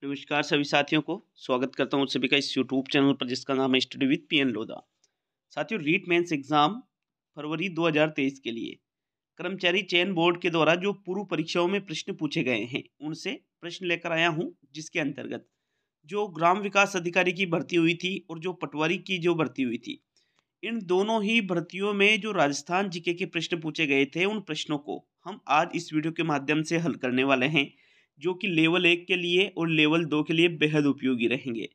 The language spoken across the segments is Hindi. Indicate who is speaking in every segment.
Speaker 1: नमस्कार सभी साथियों को स्वागत करता हूँ सभी का इस यूट्यूब चैनल पर जिसका नाम है स्टडी विद पीएन लोधा। साथियों, रीट मेंस एग्जाम फरवरी 2023 के लिए कर्मचारी चयन बोर्ड के द्वारा जो पूर्व परीक्षाओं में प्रश्न पूछे गए हैं उनसे प्रश्न लेकर आया हूँ, जिसके अंतर्गत जो ग्राम विकास अधिकारी की भर्ती हुई थी और जो पटवारी की जो भर्ती हुई थी, इन दोनों ही भर्तियों में जो राजस्थान जीके के प्रश्न पूछे गए थे, उन प्रश्नों को हम आज इस वीडियो के माध्यम से हल करने वाले हैं, जो कि लेवल 1 के लिए और लेवल 2 के लिए बेहद उपयोगी रहेंगे।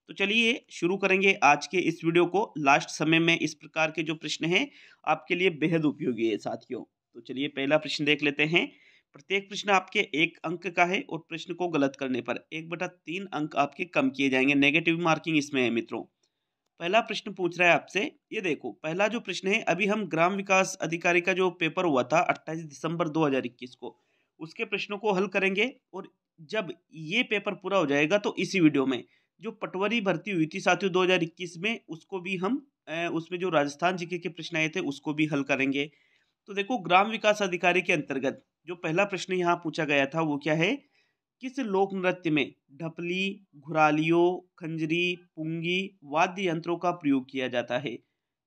Speaker 1: तो चलिए शुरू करेंगे आज के इस वीडियो को। लास्ट समय में इस प्रकार के जो प्रश्न हैं आपके लिए बेहद उपयोगी है साथियों। तो चलिए पहला प्रश्न देख लेते हैं। प्रत्येक प्रश्न आपके 1 अंक का है और प्रश्न को गलत करने पर 1/3 अंक आपके कम किए जाएंगे। नेगेटिव मार्किंग इसमें है मित्रों। पहला प्रश्न पूछ रहा है आपसे, ये देखो पहला जो प्रश्न है, अभी हम ग्राम विकास अधिकारी का जो पेपर हुआ था 28 दिसंबर 2021 को, उसके प्रश्नों को हल करेंगे। और जब ये पेपर पूरा हो जाएगा तो इसी वीडियो में जो पटवारी भर्ती हुई थी साथियों 2021 में, उसको भी हम उसमें जो राजस्थान जीके के प्रश्न आए थे उसको भी हल करेंगे। तो देखो, ग्राम विकास अधिकारी के अंतर्गत जो पहला प्रश्न यहाँ पूछा गया था वो क्या है, किस लोक नृत्य में ढपली, घुरालियों, खंजरी, पुंगी वाद्य यंत्रों का प्रयोग किया जाता है?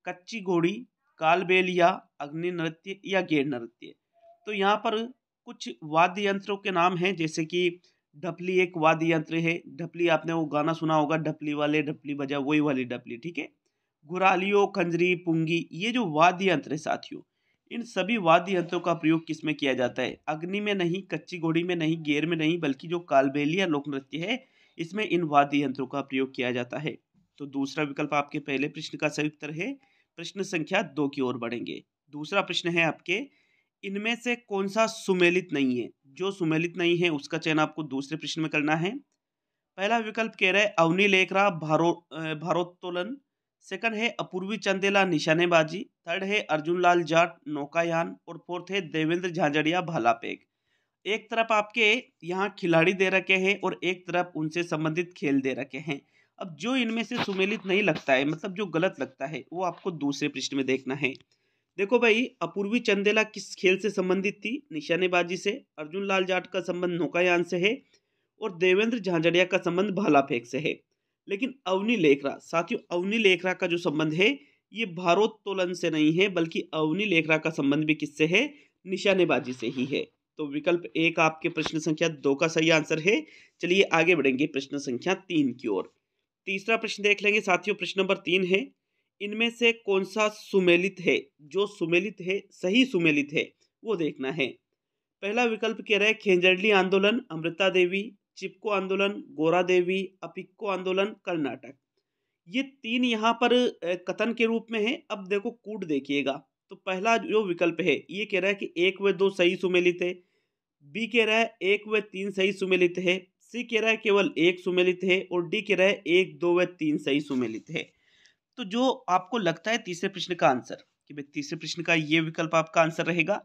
Speaker 1: कच्ची घोड़ी, कालबेल या अग्नि नृत्य या गेर नृत्य? तो यहाँ पर कुछ वाद्य यंत्रों के नाम हैं, जैसे कि ढपली एक वाद्य यंत्र है। ढपली आपने वो गाना सुना होगा, ढपली वाले ढपली बजा, वही वाली ढपली, ठीक है। घुरालियों, खंजरी, पुंगी, ये जो वाद्य यंत्र है साथियों, इन सभी वाद्य यंत्रों का प्रयोग किसमें किया जाता है? अग्नि में नहीं, कच्ची घोड़ी में नहीं, गेर में नहीं, बल्कि जो कालबेलिया लोक नृत्य है इसमें इन वाद्य यंत्रों का प्रयोग किया जाता है। तो दूसरा विकल्प आपके पहले प्रश्न का सही उत्तर है। प्रश्न संख्या 2 की ओर बढ़ेंगे। दूसरा प्रश्न है आपके, इनमें से कौन सा सुमेलित नहीं है? जो सुमेलित नहीं है उसका चयन आपको दूसरे प्रश्न में करना है। पहला विकल्प कह रहा है अवनी लेखरा भारोत्तोलन। सेकंड है अपूर्वी चंदेला निशानेबाजी। थर्ड है अर्जुन लाल जाट नौकायान। और फोर्थ है देवेंद्र झांझड़िया भाला फेंक। एक तरफ आपके यहाँ खिलाड़ी दे रखे हैं और एक तरफ उनसे संबंधित खेल दे रखे हैं। अब जो इनमें से सुमेलित नहीं लगता है, मतलब जो गलत लगता है, वो आपको दूसरे पृष्ठ में देखना है। देखो भाई, अपूर्वी चंदेला किस खेल से संबंधित थी? निशानेबाजी से। अर्जुन लाल जाट का संबंध नौकायान से है और देवेंद्र झांझड़िया का संबंध भाला फेंक से है। लेकिन अवनी लेखरा साथियों, अवनी लेखरा का जो संबंध है ये भारोत्तोलन से नहीं है, बल्कि अवनी लेखरा का संबंध भी किससे है? निशानेबाजी से ही है। तो विकल्प 1 आपके प्रश्न संख्या 2 का सही आंसर है। चलिए आगे बढ़ेंगे प्रश्न संख्या 3 की ओर। तीसरा प्रश्न देख लेंगे साथियों। प्रश्न नंबर 3 है, इनमें से कौन सा सुमेलित है? जो सुमेलित है, सही सुमेलित है, वो देखना है। पहला विकल्प कह रहा है खेंजड़ली आंदोलन, अमृता देवी, चिपको आंदोलन, गोरा देवी, अपिक्को आंदोलन, कर्नाटक। ये 3 यहाँ पर कथन के रूप में है। अब देखो कूट देखिएगा। तो पहला जो विकल्प है ये कह रहा है कि 1 व 2 सही सुमेलित है। बी कह रहा है 1 व 3 सही सुमेलित है। सी कह रहा है केवल 1 सुमेलित है। और डी कह रहा है 1, 2 व 3 सही सुमेलित है। तो जो आपको लगता है तीसरे प्रश्न का आंसर, कि भाई तीसरे प्रश्न का ये विकल्प आपका आंसर रहेगा।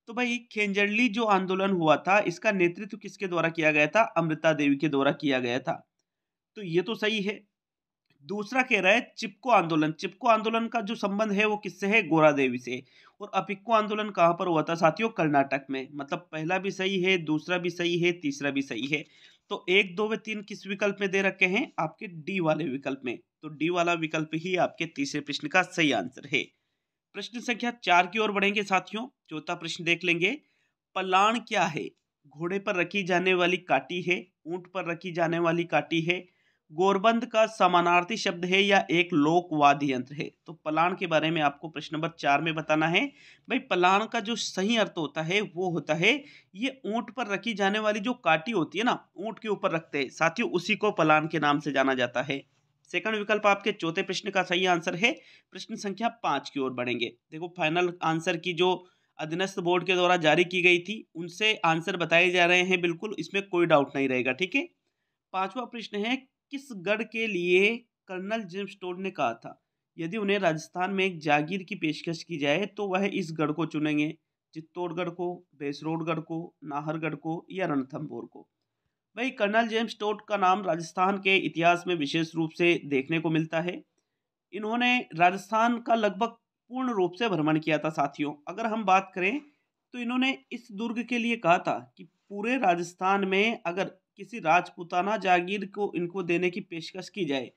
Speaker 1: तो भाई खेंजड़ली जो आंदोलन हुआ था इसका नेतृत्व किसके द्वारा किया गया था? अमृता देवी के द्वारा किया गया था। तो ये तो सही है। दूसरा कह रहा है चिपको आंदोलन। चिपको आंदोलन का जो संबंध है वो किससे है? गोरा देवी से। और अपिक्को आंदोलन कहां पर हुआ था साथियों? कर्नाटक में। मतलब पहला भी सही है, दूसरा भी सही है, तीसरा भी सही है। तो 1, 2 व 3 किस विकल्प में दे रखे हैं? आपके डी वाले विकल्प में। तो डी वाला विकल्प ही आपके तीसरे प्रश्न का सही आंसर है। प्रश्न संख्या 4 की ओर बढ़ेंगे साथियों। चौथा प्रश्न देख लेंगे। पलाण क्या है? घोड़े पर रखी जाने वाली काठी है, ऊंट पर रखी जाने वाली काठी है, गोरबंद का समानार्थी शब्द है, या एक लोक वाद्य यंत्र है? तो पलाण के बारे में आपको प्रश्न नंबर 4 में बताना है। भाई पलाण का जो सही अर्थ होता है वो होता है, ये ऊंट पर रखी जाने वाली जो काठी होती है ना, ऊंट के ऊपर रखते हैं साथियों, उसी को पलाण के नाम से जाना जाता है। सेकंड विकल्प आपके चौथे प्रश्न का सही आंसर है। प्रश्न संख्या 5 की ओर बढ़ेंगे। देखो फाइनल आंसर की जो अधीनस्थ बोर्ड के द्वारा जारी की गई थी उनसे आंसर बताए जा रहे हैं, बिल्कुल इसमें कोई डाउट नहीं रहेगा, ठीक है। पांचवा प्रश्न है, किस गढ़ के लिए कर्नल जेम्स टोड ने कहा था यदि उन्हें राजस्थान में एक जागीर की पेशकश की जाए तो वह इस गढ़ को चुनेंगे? चित्तौड़गढ़ को, बेसरोडगढ़ को, नाहरगढ़ को, या रणथंभौर को? भाई कर्नल जेम्स टोड का नाम राजस्थान के इतिहास में विशेष रूप से देखने को मिलता है। इन्होंने राजस्थान का लगभग पूर्ण रूप से भ्रमण किया था साथियों। अगर हम बात करें तो इन्होंने इस दुर्ग के लिए कहा था कि पूरे राजस्थान में अगर किसी राजपूताना जागीर को इनको देने की पेशकश की जाए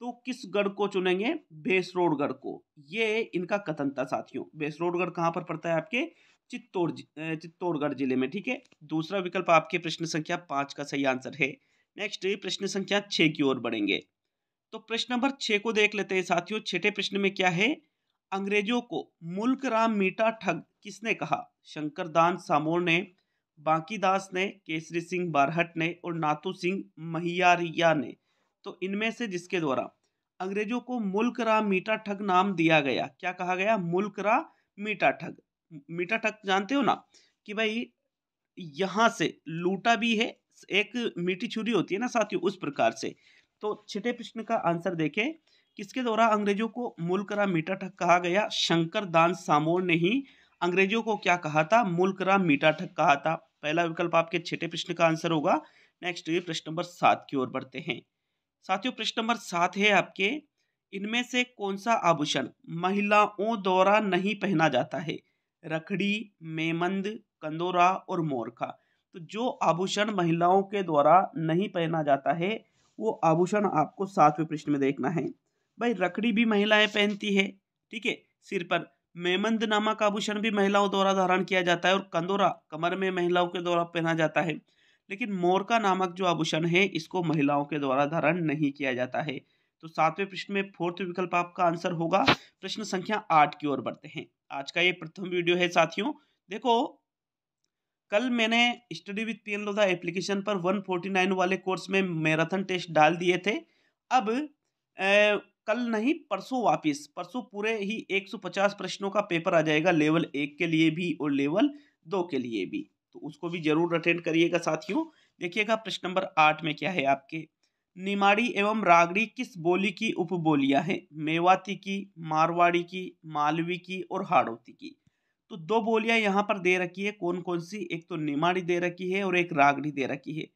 Speaker 1: तो किस गढ़ को चुनेंगे? बेसरोडगढ़ को। ये इनका कथन था साथियों। बेसरोडगढ़ कहाँ पर पड़ता है? आपके चित्तौड़गढ़ जिले में, ठीक है। दूसरा विकल्प आपके प्रश्न संख्या 5 का सही आंसर है। नेक्स्ट प्रश्न संख्या 6 की ओर बढ़ेंगे। तो प्रश्न नंबर 6 को देख लेते हैं साथियों। छठे प्रश्न में क्या है? अंग्रेजों को मुल्क राम मीठा ठग किसने कहा? शंकरदास सामोर ने, बांकीदास ने, केसरी सिंह बारहट ने और नाथू सिंह महियारिया ने। तो इनमें से जिसके द्वारा अंग्रेजों को मुल्क राम मीठा ठग नाम दिया गया, क्या कहा गया? मुल्क राम मीठा ठग। मीठा ठग जानते हो ना कि भाई यहां से लूटा भी है, एक मीठी छुरी होती है ना साथियों, उस प्रकार से। तो छठे प्रश्न का आंसर देखें, किसके द्वारा अंग्रेजों को मुल्क राम मीठा ठग कहा गया? शंकरदास सामोर ने ही अंग्रेजों को क्या कहा था? मुल्क राम मीठा ठग कहा था। पहला विकल्प आपके छठे प्रश्न का आंसर होगा। नेक्स्ट प्रश्न नंबर 7 की ओर बढ़ते हैं साथियों। प्रश्न नंबर 7 है आपके, इनमें से कौन सा आभूषण महिलाओं द्वारा नहीं पहना जाता है? रखड़ी, मेमंद, कंदोरा और मोरखा। तो जो आभूषण महिलाओं के द्वारा नहीं पहना जाता है वो आभूषण आपको 7वें प्रश्न में देखना है। भाई रखड़ी भी महिलाएं पहनती है, ठीक है, सिर पर। मेमंद नामक आभूषण भी महिलाओं द्वारा धारण किया जाता है और कंदोरा कमर में महिलाओं के द्वारा पहना जाता है। लेकिन मोरका नामक जो आभूषण है इसको महिलाओं के द्वारा धारण नहीं किया जाता है। तो 7वें प्रश्न में 4th विकल्प आपका आंसर होगा। प्रश्न संख्या 8 की ओर बढ़ते हैं। आज का ये प्रथम वीडियो है साथियों। देखो, कल मैंने study with PN Lodha application पर 149 वाले कोर्स में मैराथन टेस्ट डाल दिए थे। अब कल नहीं, परसों वापिस, परसों पूरे ही 150 प्रश्नों का पेपर आ जाएगा, लेवल 1 के लिए भी और लेवल 2 के लिए भी। तो उसको भी जरूर अटेंड करिएगा साथियों। देखिएगा प्रश्न नंबर 8 में क्या है आपके, निमाड़ी एवं रागड़ी किस बोली की उपबोलियां हैं? मेवाती की, मारवाड़ी की, मालवी की और हाड़ौती की। तो दो बोलियां यहाँ पर दे रखी है, कौन कौन सी? एक तो निमाड़ी दे रखी है और एक रागड़ी दे रखी है।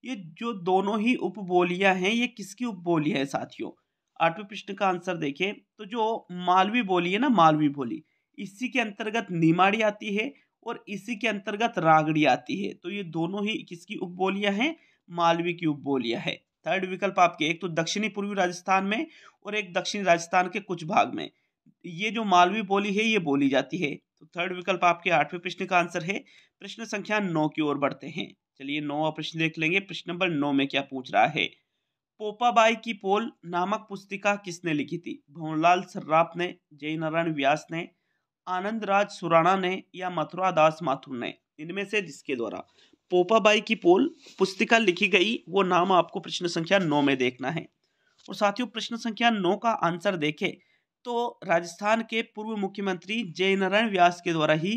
Speaker 1: ये जो दोनों ही उपबोलियां हैं ये किसकी उपबोली है साथियों? 8वें प्रश्न का आंसर देखें तो जो मालवी बोली है ना, मालवी बोली, इसी के अंतर्गत निमाड़ी आती है और इसी के अंतर्गत रागड़ी आती है। तो ये दोनों ही किसकी उपबोलियां हैं? मालवी की उपबोलियां है। थर्ड विकल्प आपके, एक तो दक्षिणी पूर्वी राजस्थान में और एक दक्षिणी राजस्थान के कुछ भाग में ये जो मालवी बोली है ये बोली जाती है। तो थर्ड विकल्प आपके 8वें प्रश्न का आंसर है। प्रश्न संख्या 9 की ओर बढ़ते हैं। चलिए 9वां प्रश्न देख लेंगे। प्रश्न नंबर 9 में क्या पूछ रहा है? पोपाबाई की पोल नामक पुस्तिका किसने लिखी थी? भंवरलाल सर्राफ ने, जय नारायण व्यास ने, आनंद राज सुराणा ने या मथुरा दास माथुर ने। इनमें से जिसके द्वारा पोपाबाई की पोल पुस्तिका लिखी गई वो नाम आपको प्रश्न संख्या 9 में देखना है। और साथियों प्रश्न संख्या 9 का आंसर देखें तो राजस्थान के पूर्व मुख्यमंत्री जय नारायण व्यास के द्वारा ही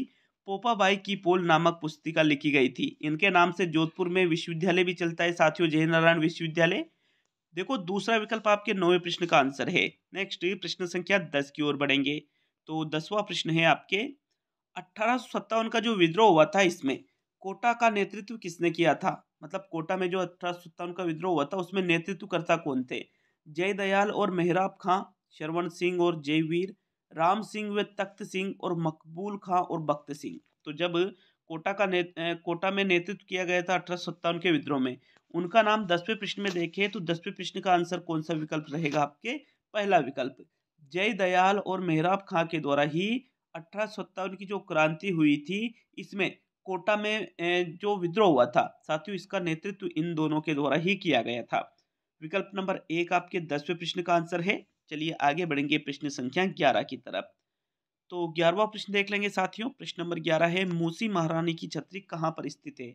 Speaker 1: पोपाबाई की पोल नामक पुस्तिका लिखी गई थी। इनके नाम से जोधपुर में विश्वविद्यालय भी चलता है साथियों, जय नारायण विश्वविद्यालय। देखो दूसरा विकल्प आपके 9वें प्रश्न का आंसर है। नेक्स्ट प्रश्न संख्या 10 की ओर बढ़ेंगे। तो 10वां प्रश्न है आपके, 1857 का जो विद्रोह हुआ था इसमें कोटा का नेतृत्व किसने किया था? मतलब कोटा में जो 1857 का विद्रोह हुआ था उसमें नेतृत्वकर्ता कौन थे? जय दयाल और मेहराब खां, श्रवण सिंह और जयवीर, राम सिंह व तख्त सिंह और मकबूल खां और बख्त सिंह। तो जब कोटा में नेतृत्व किया गया था 1857 के विद्रोह में, उनका नाम 10वें प्रश्न में देखें तो 10वें प्रश्न का आंसर कौन सा विकल्प रहेगा आपके? पहला विकल्प, जय दयाल और मेहराब खां के द्वारा ही 1857 की जो क्रांति हुई थी इसमें कोटा में जो विद्रोह हुआ था साथियों, इसका नेतृत्व इन दोनों के द्वारा ही किया गया था। विकल्प नंबर 1 आपके 10वें प्रश्न का आंसर है। चलिए आगे बढ़ेंगे प्रश्न संख्या 11 की तरफ। तो 11वां प्रश्न देख लेंगे साथियों। प्रश्न नंबर 11 है, मूसी महारानी की छतरी कहाँ पर स्थित है?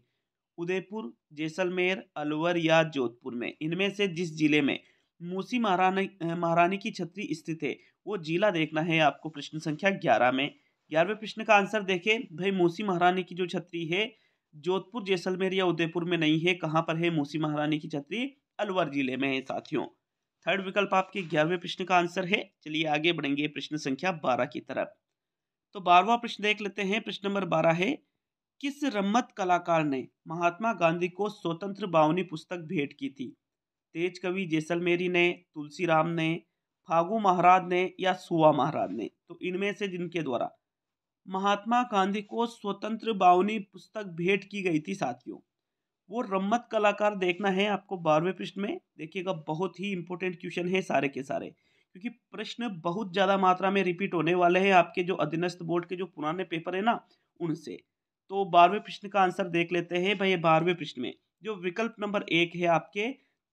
Speaker 1: उदयपुर, जैसलमेर, अलवर या जोधपुर में। इनमें से जिस जिले में मूसी महारानी की छतरी स्थित है वो जिला देखना है आपको प्रश्न संख्या 11 में। 11वें प्रश्न का आंसर देखें, भाई मूसी महारानी की जो छतरी है जोधपुर, जैसलमेर या उदयपुर में नहीं है। कहाँ पर है मूसी महारानी की छतरी? अलवर जिले में है साथियों। थर्ड विकल्प आपके 11वें प्रश्न का आंसर है। चलिए आगे बढ़ेंगे प्रश्न संख्या 12 की तरफ। तो 12वां प्रश्न देख लेते हैं। प्रश्न नंबर 12 है, किस रम्मत कलाकार ने महात्मा गांधी को स्वतंत्र बावनी पुस्तक भेंट की थी? तेज कवि जैसलमेरी ने, तुलसीराम ने, फागू महाराज ने या सुआ महाराज ने। तो इनमें से जिनके द्वारा महात्मा गांधी को स्वतंत्र बावनी पुस्तक भेंट की गई थी साथियों, वो रम्मत कलाकार देखना है आपको 12वें पृष्ठ में। देखिएगा बहुत ही इंपॉर्टेंट क्वेश्चन है सारे के सारे, क्योंकि प्रश्न बहुत ज़्यादा मात्रा में रिपीट होने वाले हैं आपके जो अधीनस्थ बोर्ड के जो पुराने पेपर है ना उनसे। तो 12वें प्रश्न का आंसर देख लेते हैं भाई। 12वें प्रश्न में जो विकल्प नंबर 1 है आपके,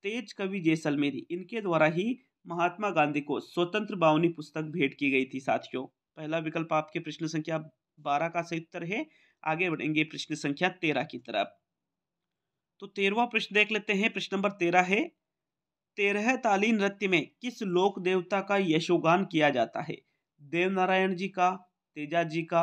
Speaker 1: तेज कवि जैसलमेरी, इनके द्वारा ही महात्मा गांधी को स्वतंत्र बावनी पुस्तक भेंट की गई थी साथियों। पहला विकल्प आपके प्रश्न संख्या 12 का सही उत्तर है। आगे बढ़ेंगे प्रश्न संख्या 13 की तरफ। तो 13वां प्रश्न देख लेते हैं। प्रश्न नंबर 13 है, 13 ताली नृत्य में किस लोक देवता का यशोगान किया जाता है? देव नारायण जी का, तेजा जी का,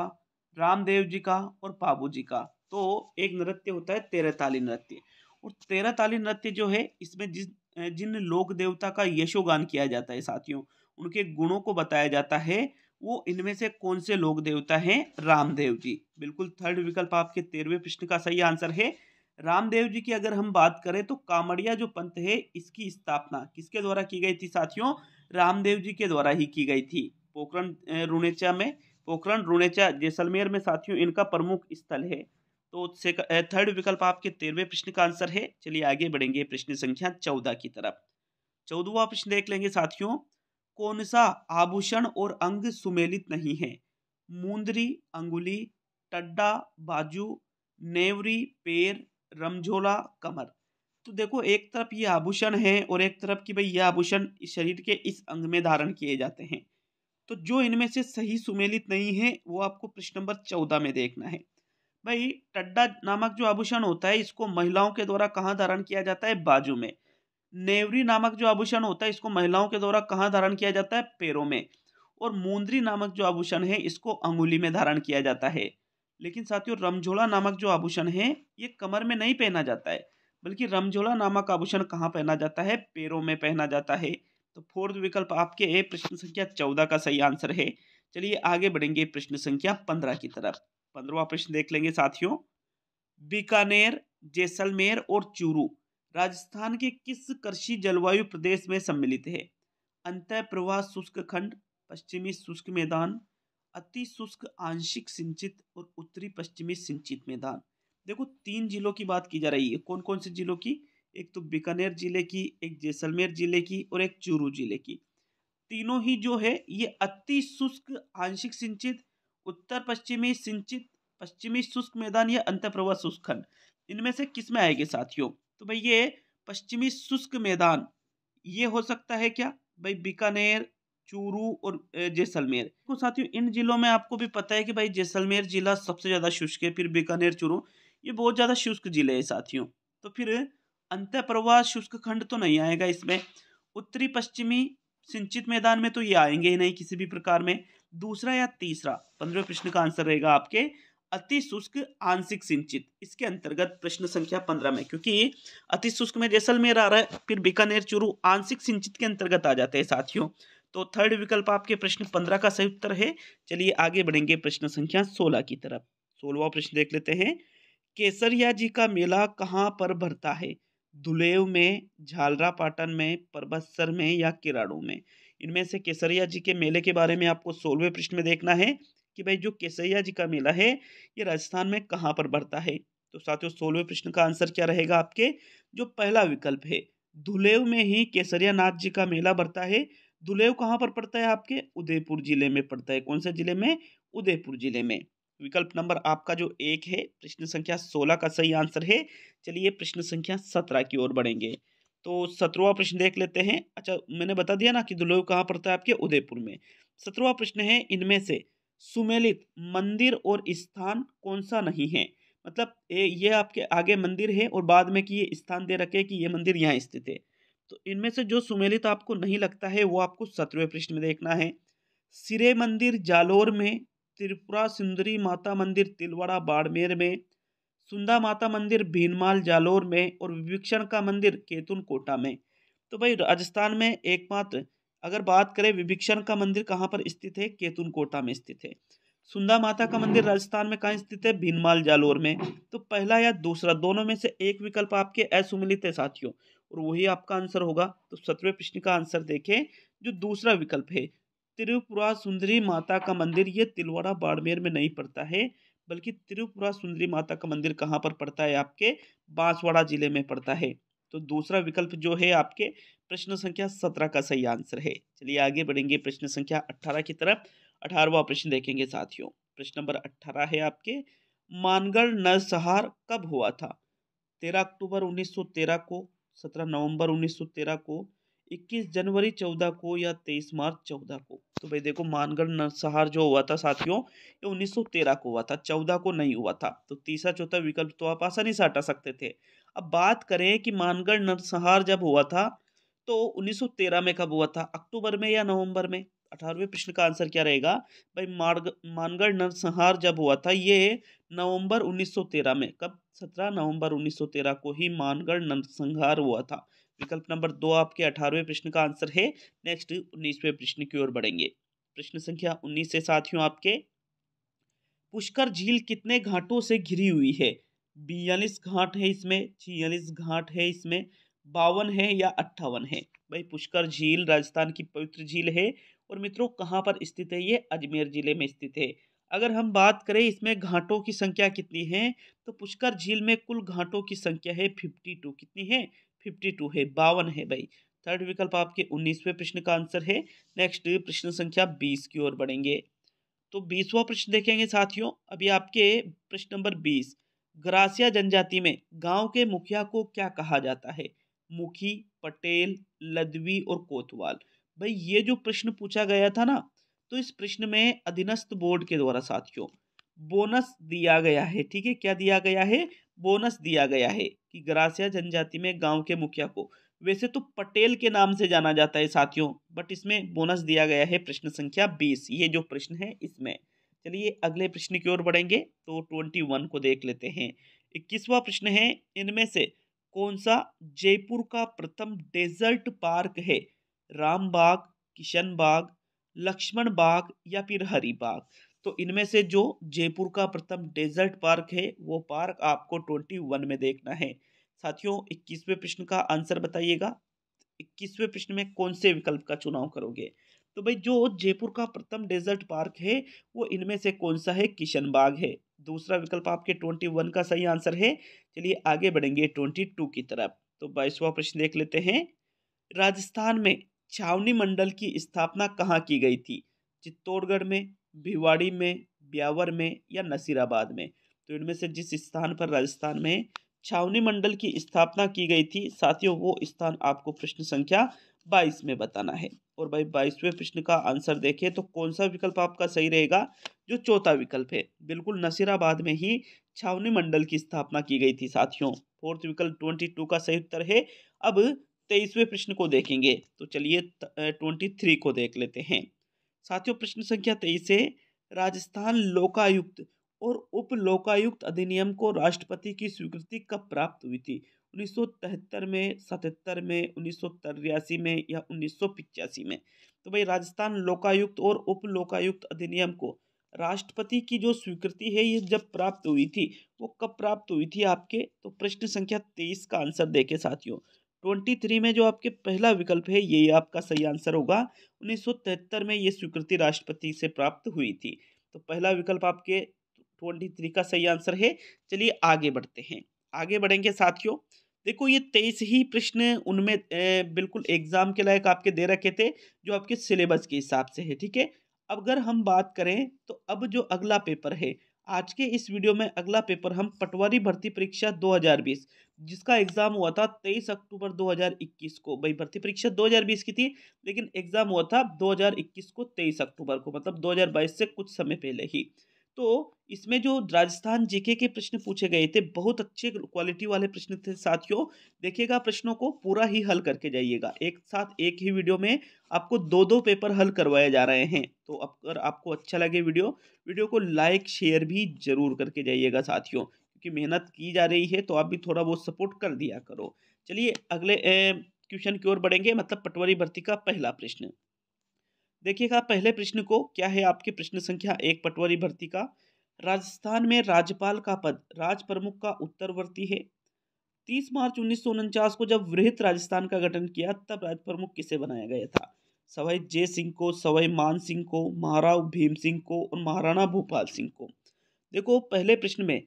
Speaker 1: रामदेव जी का और पाबू जी का। तो एक नृत्य होता है 13 ताली नृत्य, और 13 ताली नृत्य जो है इसमें जिन लोक देवता का यशोगान किया जाता है साथियों, उनके गुणों को बताया जाता है, वो इनमें से कौन से लोक देवता हैं? रामदेव जी। बिल्कुल थर्ड विकल्प आपके 13वें प्रश्न का सही आंसर है। रामदेव जी की अगर हम बात करें तो कामड़िया जो पंथ है इसकी स्थापना किसके द्वारा की गई थी साथियों? रामदेव जी के द्वारा ही की गई थी। पोखरण रुणेचा जैसलमेर में साथियों इनका प्रमुख स्थल है। तो थर्ड विकल्प आपके 13वें प्रश्न का आंसर है। चलिए आगे बढ़ेंगे प्रश्न संख्या 14 की तरफ। 14वां प्रश्न देख लेंगे साथियों। कौन सा आभूषण और अंग सुमेलित नहीं है? मुंदरी अंगुली, टड्डा बाजू, नेवरी पैर, रमझोला कमर। तो देखो एक तरफ ये आभूषण है और एक तरफ की भाई ये आभूषण शरीर के इस अंग में धारण किए जाते हैं। तो जो इनमें से सही सुमेलित नहीं है वो आपको प्रश्न नंबर 14 में देखना है। भाई टड्डा नामक जो आभूषण होता है इसको महिलाओं के द्वारा कहाँ धारण किया जाता है? बाजू में। नेवरी नामक जो आभूषण होता है इसको महिलाओं के द्वारा कहाँ धारण किया जाता है? पैरों में। और मुंदरी नामक जो आभूषण है इसको अंगुली में धारण किया जाता है। लेकिन साथियों रमझोला नामक जो आभूषण है ये कमर में नहीं पहना जाता है, बल्कि रमझोला नामक आभूषण कहाँ पहना जाता है? पैरों में पहना जाता है। तो फोर्थ विकल्प आपके प्रश्न संख्या 14 का सही आंसर है। चलिए आगे बढ़ेंगे प्रश्न संख्या 15 की तरफ। 15वां प्रश्न देख लेंगे साथियों। बीकानेर, जैसलमेर और चूरू राजस्थान के किस कृषि जलवायु प्रदेश में सम्मिलित है? अंतः प्रवाह शुष्क खंड, पश्चिमी शुष्क मैदान, अति शुष्क आंशिक सिंचित और उत्तरी पश्चिमी सिंचित मैदान। देखो 3 जिलों की बात की जा रही है। कौन कौन से जिलों की? एक तो बीकानेर जिले की, एक जैसलमेर जिले की और एक चूरू जिले की। तीनों ही जो है ये अति शुष्क आंशिक सिंचित, उत्तर पश्चिमी सिंचित, पश्चिमी शुष्क मैदान या अंतःप्रवाह शुष्क खंड, इनमें से किस में आएंगे साथियों? तो भाई ये पश्चिमी शुष्क मैदान ये हो सकता है क्या? भाई बीकानेर, चूरू और जैसलमेर। तो साथियों इन जिलों में आपको भी पता है कि भाई जैसलमेर जिला सबसे ज्यादा शुष्क है, फिर बीकानेर चूरू ये बहुत ज्यादा शुष्क जिले हैं साथियों। तो फिर अंतःप्रवाह शुष्क खंड तो नहीं आएगा इसमें। उत्तरी पश्चिमी सिंचित मैदान में तो ये आएंगे ही नहीं किसी भी प्रकार में। दूसरा या तीसरा 15वें प्रश्न का आंसर रहेगा आपके अति शुष्क आंशिक सिंचित, इसके अंतर्गत प्रश्न संख्या 15 में, क्योंकि अति शुष्क में जैसलमेर आ रहा है, फिर बीकानेर चूरू आंशिक सिंचित के अंतर्गत आ जाते हैं साथियों। तो थर्ड विकल्प आपके प्रश्न 15 का सही उत्तर है। चलिए आगे बढ़ेंगे प्रश्न संख्या 16 की तरफ। 16वां प्रश्न देख लेते हैं। केसरिया जी का मेला कहाँ पर भरता है? धुलेव में, झालरापाटन में, परबतसर में या किराड़ू में? इनमें से केसरिया जी के मेले के बारे में आपको 16वें प्रश्न में देखना है कि भाई जो केसरिया जी का मेला है ये राजस्थान में कहाँ पर भरता है। तो साथियों 16वें प्रश्न का आंसर क्या रहेगा आपके? जो पहला विकल्प है धुलेव में ही केसरिया नाथ जी का मेला भरता है। धुलेव कहाँ पर पड़ता है? आपके उदयपुर जिले में पड़ता है। कौन से जिले में? उदयपुर जिले में। विकल्प नंबर आपका जो 1 है प्रश्न संख्या 16 का सही आंसर है। चलिए प्रश्न संख्या 17 की ओर बढ़ेंगे। तो 17वां प्रश्न देख लेते हैं। अच्छा मैंने बता दिया ना कि दुलोव कहाँ पड़ता है? आपके उदयपुर में। 17वां प्रश्न है, इनमें से सुमेलित मंदिर और स्थान कौन सा नहीं है? मतलब ये आपके आगे मंदिर है और बाद में कि ये स्थान दे रखे कि ये मंदिर यहाँ स्थित है। तो इनमें से जो सुमेलित आपको नहीं लगता है वो आपको 17वें प्रश्न में देखना है। सिरे मंदिर जालोर में, त्रिपुरा सुंदरी माता मंदिर तिलवाड़ा बाड़मेर में, सुंदा माता मंदिर भीनमाल जालोर में और विभीषण का मंदिर केतुन कोटा में। तो भाई राजस्थान में एकमात्र अगर बात करें विभीषण का मंदिर कहाँ पर स्थित है? केतुन कोटा में स्थित है। सुंदा माता का मंदिर राजस्थान में कहाँ स्थित है? भीनमाल जालोर में। तो पहला या दूसरा दोनों में से एक विकल्प आपके असुमिलित है साथियों, और वही आपका आंसर होगा। तो 17वें प्रश्न का आंसर देखें, जो दूसरा विकल्प है त्रिपुरा सुंदरी माता का मंदिर, ये तिलवाड़ा बाड़मेर में नहीं पड़ता है, बल्कि त्रिपुरा सुंदरी माता का मंदिर कहाँ पर पड़ता है, आपके बांसवाड़ा जिले में पड़ता है। तो दूसरा विकल्प जो है आपके प्रश्न संख्या 17 का सही आंसर है। चलिए आगे बढ़ेंगे प्रश्न संख्या 18 की तरफ। 18वां प्रश्न देखेंगे साथियों। प्रश्न नंबर 18 है आपके, मानगढ़ नरसंहार कब हुआ था? 13 अक्टूबर 1913 को, 17 नवंबर 1913 को, 21 जनवरी 14 को, या 23 मार्च 14 को। तो भाई देखो, मानगढ़ नरसंहार जो हुआ था साथियों, ये 1913 को हुआ था, 14 को नहीं हुआ था। तो तीसरा चौथा विकल्प तो आप आसानी से हटा सकते थे। अब बात करें कि मानगढ़ नरसंहार जब हुआ था तो 1913 में कब हुआ था, अक्टूबर में या नवंबर में? 18वें प्रश्न का आंसर क्या रहेगा भाई? मानगढ़ नरसंहार जब हुआ था ये नवंबर 1913 में। कब? 17 नवंबर 1913 को ही मानगढ़ नरसंहार हुआ था। विकल्प नंबर 2 आपके 18वें प्रश्न का आंसर है। नेक्स्ट 19वें प्रश्न की ओर बढ़ेंगे। प्रश्न संख्या 19 से साथियों आपके, पुष्कर झील कितने घाटों से घिरी हुई है? 42 घाट है इसमें, 46 घाट है इसमें, 52 है या 58 है? भाई पुष्कर झील राजस्थान की पवित्र झील है और मित्रों कहाँ पर स्थित है? ये अजमेर जिले में स्थित है। अगर हम बात करें इसमें घाटों की संख्या कितनी है, तो पुष्कर झील में कुल घाटों की संख्या है 52। कितनी है? 52 है, 52 है भाई। थर्ड विकल्प आपके 19वें प्रश्न का आंसर है। नेक्स्ट प्रश्न संख्या 20 की ओर बढ़ेंगे। तो 20वां प्रश्न देखेंगे साथियों। अभी आपके प्रश्न नंबर 20, ग्रासिया जनजाति में गांव के मुखिया को क्या कहा जाता है? मुखी, पटेल, लदवी और कोतवाल। भाई ये जो प्रश्न पूछा गया था ना, तो इस प्रश्न में अधीनस्थ बोर्ड के द्वारा साथियों बोनस दिया गया है। ठीक है, क्या दिया गया है? बोनस दिया गया है कि ग्रासिया जनजाति में गांव के मुखिया को, वैसे तो पटेल के नाम से जाना जाता है साथियों, बट इसमें बोनस दिया गया है प्रश्न संख्या 20, ये जो प्रश्न है इसमें। चलिए अगले प्रश्न की ओर बढ़ेंगे। तो 21 को देख लेते हैं। 21वां प्रश्न है, इनमें से कौन सा जयपुर का प्रथम डेजर्ट पार्क है? रामबाग, किशन बाग, लक्ष्मण बाग या फिर हरी बाग? तो इनमें से जो जयपुर का प्रथम डेजर्ट पार्क है वो पार्क आपको 21 में देखना है साथियों। 21वें प्रश्न का आंसर बताइएगा। 21वें प्रश्न में कौन से विकल्प का चुनाव करोगे? तो भाई जो जयपुर का प्रथम डेजर्ट पार्क है वो इनमें से कौन सा है? किशन बाग है। दूसरा विकल्प आपके 21 का सही आंसर है। चलिए आगे बढ़ेंगे 22 की तरफ। तो 22वां प्रश्न देख लेते हैं। राजस्थान में छावनी मंडल की स्थापना कहाँ की गई थी? चित्तौड़गढ़ में, भिवाड़ी में, ब्यावर में या नसीराबाद में? तो इनमें से जिस स्थान पर राजस्थान में छावनी मंडल की स्थापना की गई थी साथियों, वो स्थान आपको प्रश्न संख्या 22 में बताना है। और भाई 22वें प्रश्न का आंसर देखें तो कौन सा विकल्प आपका सही रहेगा? जो चौथा विकल्प है, बिल्कुल नसीराबाद में ही छावनी मंडल की स्थापना की गई थी साथियों। फोर्थ विकल्प 22 का सही उत्तर है। अब 23वें प्रश्न को देखेंगे। तो चलिए 23 को देख लेते हैं साथियों। प्रश्न संख्या 23 है, राजस्थान लोकायुक्त और उप लोकायुक्त अधिनियम को राष्ट्रपति की स्वीकृति कब प्राप्त हुई थी? 1973 में, 77 में, 1983 में या 1985 में? तो भाई राजस्थान लोकायुक्त और उप लोकायुक्त अधिनियम को राष्ट्रपति की जो स्वीकृति है ये जब प्राप्त हुई थी, वो कब प्राप्त हुई थी आपके? तो प्रश्न संख्या 23 का आंसर देखे साथियों। 23 में जो आपके पहला विकल्प है ये आपका सही आंसर होगा। 1973 में ये स्वीकृति राष्ट्रपति से प्राप्त हुई थी। तो पहला विकल्प आपके 23 का सही आंसर है। चलिए आगे बढ़ते हैं। आगे बढ़ेंगे साथियों। देखो ये 23 ही प्रश्न उनमें बिल्कुल एग्जाम के लायक आपके दे रखे थे, जो आपके सिलेबस के हिसाब से है। ठीक है, अब अगर हम बात करें तो अब जो अगला पेपर है आज के इस वीडियो में, अगला पेपर हम पटवारी भर्ती परीक्षा 2020 जिसका एग्जाम हुआ था 23 अक्टूबर 2021 को। भाई भर्ती परीक्षा 2020 की थी लेकिन एग्जाम हुआ था 2021 को 23 अक्टूबर को, मतलब 2022 से कुछ समय पहले ही। तो इसमें जो राजस्थान जीके के प्रश्न पूछे गए थे बहुत अच्छे क्वालिटी वाले प्रश्न थे साथियों। देखिएगा प्रश्नों को पूरा ही हल करके जाइएगा। एक साथ एक ही वीडियो में आपको दो दो पेपर हल करवाए जा रहे हैं। तो अगर आपको अच्छा लगे वीडियो को लाइक शेयर भी जरूर करके जाइएगा साथियों, क्योंकि मेहनत की जा रही है तो आप भी थोड़ा बहुत सपोर्ट कर दिया करो। चलिए अगले क्वेश्चन की ओर बढ़ेंगे, मतलब पटवारी भर्ती का पहला प्रश्न। देखिएगा पहले प्रश्न को क्या है आपके प्रश्न संख्या 1 पटवारी भर्ती का। राजस्थान में राज्यपाल का पद राज प्रमुख का उत्तरवर्ती है। 30 मार्च 1949 को जब वृहत राजस्थान का गठन किया तब राज प्रमुख किसे बनाया गया था? सवाई जय सिंह को, सवाई मान सिंह को, महाराव भीम सिंह को और महाराणा भूपाल सिंह को? देखो पहले प्रश्न में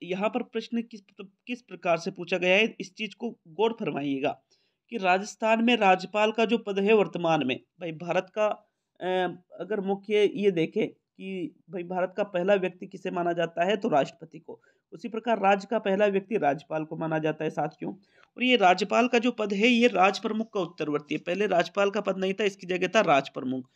Speaker 1: यहाँ पर प्रश्न किस प्रकार से पूछा गया है, इस चीज को गौर फरमाइएगा कि राजस्थान में राज्यपाल का जो पद है वर्तमान में, भाई भारत का अगर मुख्य ये देखें कि भाई भारत का पहला व्यक्ति किसे माना जाता है, तो राष्ट्रपति को। उसी प्रकार राज्य का पहला व्यक्ति राज्यपाल को माना जाता है साथियों। और ये राज्यपाल का जो पद है ये राज प्रमुख का उत्तरवर्ती है। पहले राज्यपाल का पद नहीं था, इसकी जगह था राज प्रमुख।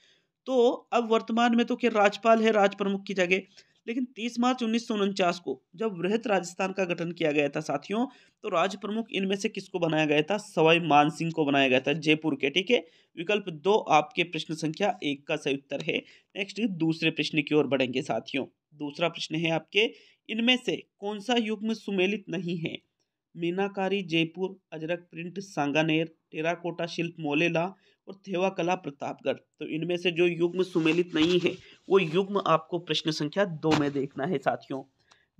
Speaker 1: तो अब वर्तमान में तो क्या राज्यपाल है राज प्रमुख की जगह। लेकिन 30 मार्च 1949 को जब वृहत राजस्थान का गठन किया गया था साथियों, तो राज प्रमुख इनमें से किसको बनाया गया था, सवाई मानसिंह को बनाया गया था, जयपुर के। ठीक है, विकल्प 2 आपके प्रश्न संख्या 1 का सही उत्तर है। नेक्स्ट दूसरे प्रश्न की ओर बढ़ेंगे साथियों। दूसरा प्रश्न है आपके, इनमें से कौन सा युग्म सुमेलित नहीं है। मीनाकारी जयपुर, अजरक प्रिंट सांगानेर, टेराकोटा शिल्प मोलेला और थेवा कला प्रतापगढ़। तो इनमें से जो युग्म सुमेलित नहीं है वो युग्म आपको प्रश्न संख्या 2 में देखना है साथियों।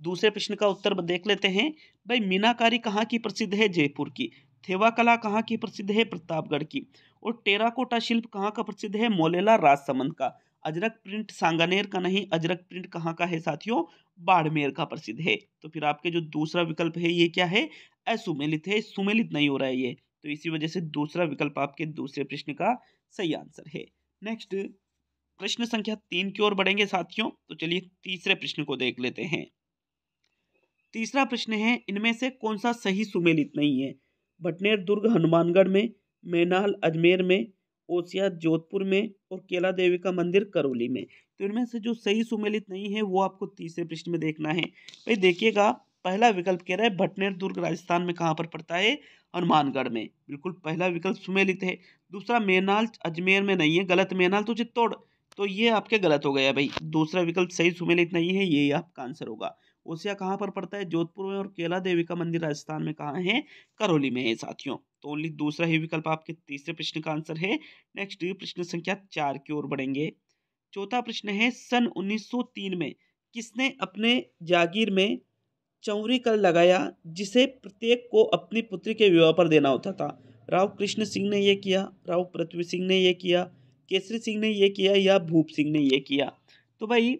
Speaker 1: दूसरे प्रश्न का उत्तर देख लेते हैं। भाई मीनाकारी कहाँ की प्रसिद्ध है, जयपुर की। थेवा कला कहाँ की प्रसिद्ध है, प्रतापगढ़ की। और टेराकोटा शिल्प कहाँ का प्रसिद्ध है, मोलेला राजसमंद का। अजरक प्रिंट सांगानेर का नहीं, अजरक प्रिंट कहाँ का है साथियों, बाड़मेर का प्रसिद्ध है। तो फिर आपके जो दूसरा विकल्प है ये क्या है, असुमेलित है, सुमेलित नहीं हो रहा है ये। तो इसी वजह से दूसरा विकल्प आपके दूसरे प्रश्न का सही आंसर है। नेक्स्ट प्रश्न संख्या 3 की ओर बढ़ेंगे साथियों। तो चलिए तीसरे प्रश्न को देख लेते हैं। तीसरा प्रश्न है, इनमें से कौन सा सही सुमेलित नहीं है। भटनेर दुर्ग हनुमानगढ़ में, मैनाल अजमेर में, ओसिया जोधपुर में और केला देवी का मंदिर करौली में। तो इनमें से जो सही सुमेलित नहीं है वो आपको तीसरे प्रश्न में देखना है। भाई देखिएगा, पहला विकल्प कह रहा है भटनेर दुर्ग राजस्थान में कहाँ पर पड़ता है, हनुमानगढ़ में। बिल्कुल पहला विकल्प सुमेलित है। दूसरा मैनाल अजमेर में नहीं है, गलत। मैनाल तो चित्तौड़, तो ये आपके गलत हो गया भाई। दूसरा विकल्प सही सुमेलित नहीं है, ये आपका आंसर होगा। ओसिया कहाँ पर पड़ता है, जोधपुर में। और केला देवी का मंदिर राजस्थान में कहाँ है, करौली में है साथियों। तो ओनली दूसरा ही विकल्प आपके तीसरे प्रश्न का आंसर है। नेक्स्ट प्रश्न संख्या 4 की ओर बढ़ेंगे। चौथा प्रश्न है, सन 1903 में किसने अपने जागीर में चौरी कर लगाया जिसे प्रत्येक को अपनी पुत्री के विवाह पर देना होता था। राव कृष्ण सिंह ने यह किया, राव पृथ्वी सिंह ने यह किया, केसरी सिंह ने यह किया या भूप सिंह ने यह किया। तो भाई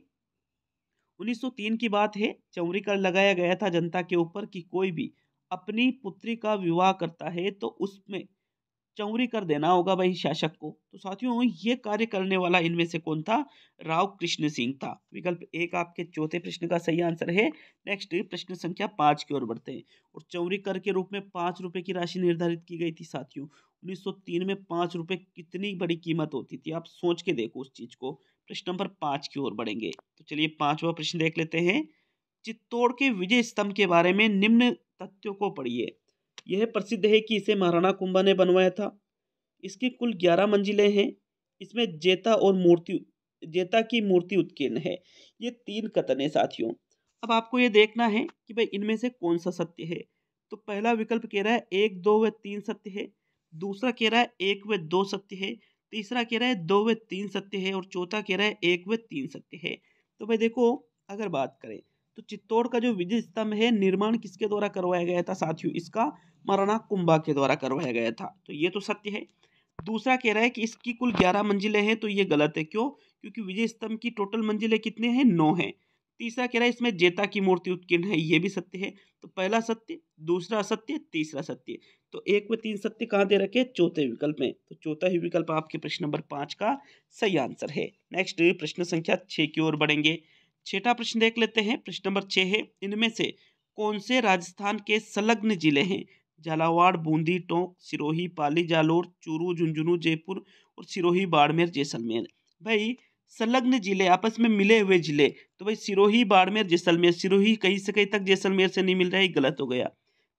Speaker 1: 1903 की बात है, चौरी कर लगाया गया था जनता के ऊपर कि कोई भी अपनी पुत्री का विवाह करता है तो उसमें चौरी कर देना होगा भाई शासक को। तो साथियों ये कार्य करने वाला इनमें से कौन था, राव कृष्ण सिंह था। विकल्प 1 आपके चौथे प्रश्न का सही आंसर है। नेक्स्ट प्रश्न संख्या 5 की ओर बढ़ते हैं। और चौरी कर के रूप में 5 रुपए की राशि निर्धारित की गई थी साथियों। 1903 में 5 रुपए कितनी बड़ी कीमत होती थी, आप सोच के देखो उस चीज को। प्रश्न नंबर 5 की ओर बढ़ेंगे। तो चलिए पांचवा प्रश्न देख लेते हैं। चित्तौड़ के विजय स्तंभ के बारे में निम्न तथ्यों को पढ़िए। यह प्रसिद्ध है कि इसे महाराणा कुंभा ने बनवाया था। इसकी कुल 11 मंजिलें हैं। इसमें जेता की मूर्ति उत्कीर्ण है। ये 3 कथन है साथियों। अब आपको ये देखना है कि भाई इनमें से कौन सा सत्य है। तो पहला विकल्प कह रहा है 1, 2 व 3 सत्य है। दूसरा कह रहा है 1 व 2 सत्य है। तीसरा कह रहा है 2 व 3 सत्य है। और चौथा कह रहा है 1 व 3 सत्य है। तो भाई देखो, अगर बात करें तो चित्तौड़ का जो विजय स्तंभ है निर्माण किसके द्वारा करवाया गया था साथियों, इसका महाराणा कुंभा के द्वारा करवाया गया था। तो ये तो सत्य है। दूसरा कह रहा है कि इसकी कुल 11 मंजिलें हैं, तो ये गलत है। क्यों, क्योंकि विजय स्तंभ की टोटल मंजिलें कितने हैं, 9 हैं। तीसरा कह रहा है इसमें जेता की मूर्ति उत्कीर्ण है, ये भी सत्य है। तो पहला सत्य, दूसरा सत्य, तीसरा सत्य। तो 1 व 3 सत्य कहाँ दे रखे, चौथे विकल्प में। तो चौथा ही विकल्प आपके प्रश्न नंबर 5 का सही आंसर है। नेक्स्ट प्रश्न संख्या 6 की ओर बढ़ेंगे। छठा प्रश्न देख लेते हैं। प्रश्न नंबर 6 है, इनमें से कौन से राजस्थान के संलग्न जिले हैं। झालावाड़, बूंदी, टोंक, सिरोही, पाली, जालोर, चूरू, झुंझुनू, जयपुर और सिरोही, बाड़मेर, जैसलमेर। भाई संलग्न जिले, आपस में मिले हुए जिले। तो भाई सिरोही, बाड़मेर, जैसलमेर। सिरोही कहीं से कहीं तक जैसलमेर से नहीं मिल रहा है, गलत हो गया।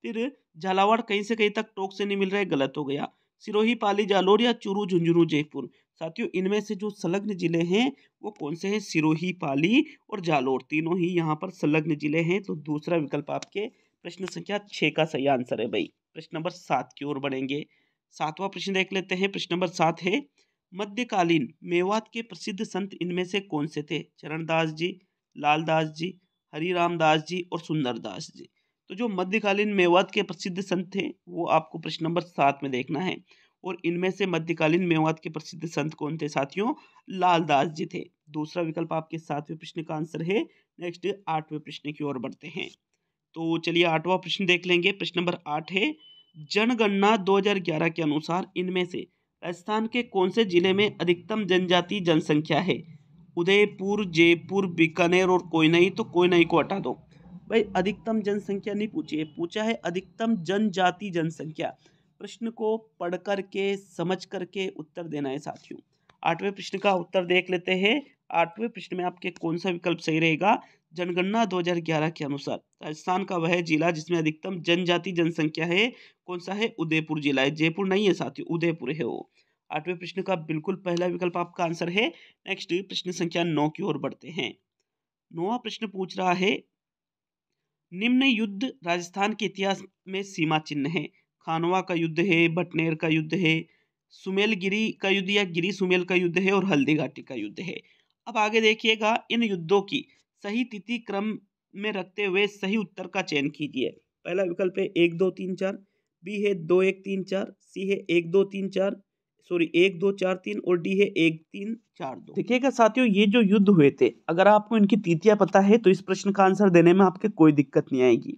Speaker 1: फिर झालावाड़ कहीं से कहीं तक टोंक से नहीं मिल रहा है, गलत हो गया। सिरोही, पाली, जालोर या चूरू, झुंझुनू, जयपुर। साथियों इनमें से जो संलग्न जिले हैं वो कौन से हैं, सिरोही, पाली और जालोर, तीनों ही यहाँ पर संलग्न जिले हैं। तो दूसरा विकल्प आपके प्रश्न संख्या 6 का सही आंसर है भाई। प्रश्न नंबर 7 की ओर बढ़ेंगे। 7वां प्रश्न देख लेते हैं। प्रश्न नंबर 7 है, मध्यकालीन मेवात के प्रसिद्ध संत इनमें से कौन से थे। चरणदास जी, लालदास जी, हरिराम दास जी और सुंदरदास जी। तो जो मध्यकालीन मेवात के प्रसिद्ध संत थे वो आपको प्रश्न नंबर 7 में देखना है। और इनमें से मध्यकालीन मेवात के प्रसिद्ध संत कौन थे साथियों, लालदास जी थे। दूसरा विकल्प आपके 7वें प्रश्न का आंसर है। नेक्स्ट 8वें प्रश्न की ओर बढ़ते हैं। तो चलिए 8वां प्रश्न देख लेंगे। प्रश्न नंबर 8 है, जनगणना 2011 के अनुसार इनमें से राजस्थान के कौन से जिले में अधिकतम जनजाति जनसंख्या है? उदयपुर, जयपुर, बीकानेर और कोई नहीं, तो कोई नहीं को हटा दो। भाई अधिकतम जनसंख्या नहीं पूछी है, पूछा है अधिकतम जनजाति जनसंख्या। प्रश्न को पढ़ करके समझ करके उत्तर देना है साथियों। 8वें प्रश्न का उत्तर देख लेते हैं। 8वें प्रश्न में आपके कौन सा विकल्प सही रहेगा? जनगणना 2011 के अनुसार राजस्थान का वह जिला जिसमें अधिकतम जनजाति जनसंख्या है, कौन सा है? उदयपुर जिला है। जयपुर नहीं है साथियों, उदयपुर है वो। 8वें प्रश्न का बिल्कुल पहला विकल्प आपका आंसर है। नेक्स्ट प्रश्न संख्या 9 की ओर बढ़ते हैं। 9वां प्रश्न पूछ रहा है, निम्न युद्ध राजस्थान के इतिहास में सीमा चिन्ह है। खानवा का युद्ध है, भटनेर का युद्ध है, सुमेलगिरी का युद्ध या गिरी सुमेल का युद्ध है और हल्दी घाटी का युद्ध है। अब आगे देखिएगा, इन युद्धों की सही तिथि क्रम में रखते हुए सही उत्तर का चयन कीजिए। पहला विकल्प है 1 2 3 4, बी है 2 1 3 4, सी है 1 2 3 4, सॉरी 1 2 4 3 और डी है 1 3 4 2। देखिएगा साथियों, ये जो युद्ध हुए थे, अगर आपको इनकी तिथियां पता है तो इस प्रश्न का आंसर देने में आपके कोई दिक्कत नहीं आएगी।